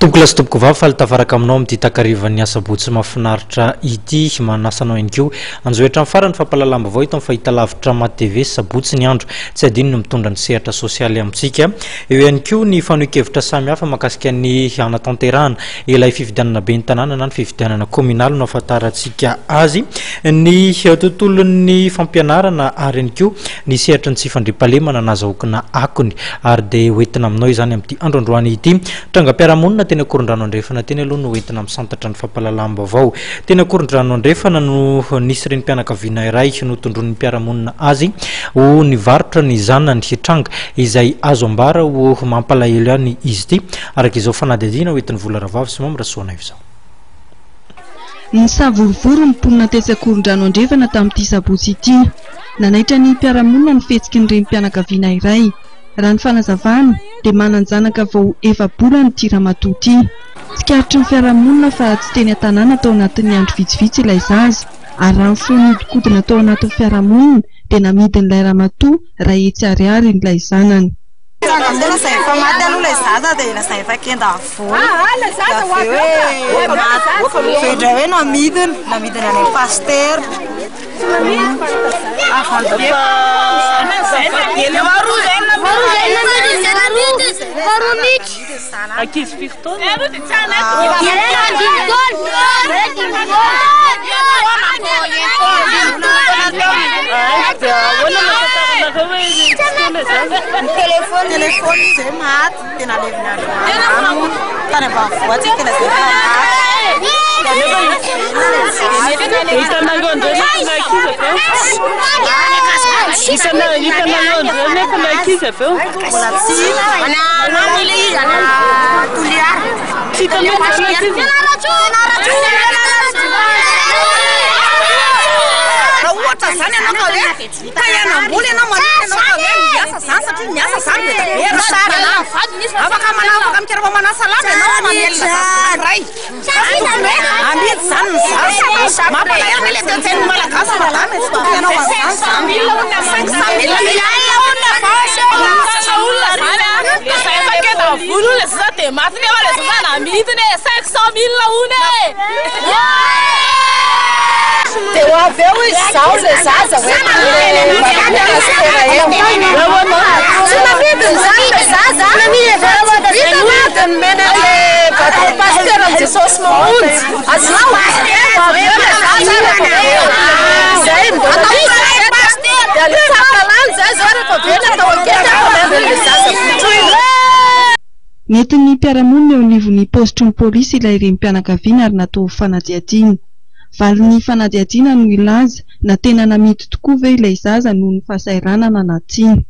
Tombokilasy tompoko vavy fa tafaraka aminao amin'ny takarivan'ny asabotsy mahafinaritra ity manasanao ihany koa anjoetra farany fampalalam-baovao ito amin'ny fahitalavitra ma TV sabotsy ny andro tsy adino ny mitondra ny sehatra sosialy amintsika eo ihany koa ny fanohan-kevitra samihafa mahakasika ny anatanterahana ilay fifidianana be ny tanàna na ny fifidianana communal no ahafantarantsika azy ny tontolon'ny fampianarana ary ihany koa ny sehatra ny tsy fandriampahalemana nazahoakina akony ary dia hoentina aminao izany amin'ity androandroany ity trangam-piarahamonina tena koron-drano andrefana teny aloha no hoentina misantatra ny fampalalam-baovao tena koron-drano andrefana no nisy reny mpianakaviana iray no tondron'ny mpiarahamonina azy ho nivarotra ny zanany hitranga izay azo ambara ho mampalahelo ihany izy ity araka izao fanadihadiana hoentin'ny vola ravavy sy mamirasoana izao ny savorovory ny mponina tetsakoron-drano andrefana tamin'ity sabotsy ity nanaitra ny mpiarahamonina ny fetsiky ny reny mpianakaviana iray raha ny fanazavana dia mananjanaka vao efa-bola ny tiramatoa ity tsikaritry ny fiarahamonina fa tsy teny an-tanàna tao anatin'ny andro vitsivitsy ilay zaza ary raha ny fonodikodina tao anatin'ny fiarahamonina dia namidin'ilay ramatoa ray hetsy ariary n'ilay zanany mety ny mpiarahamonina eo anivon'ny postry ny polisy ilay reny mpianakaviana ary natao fanadihadiana valin'ny fanadihadiana no ilaza na tena namidy tokoa ve ilay zaza noho ny fahasairanana na tiana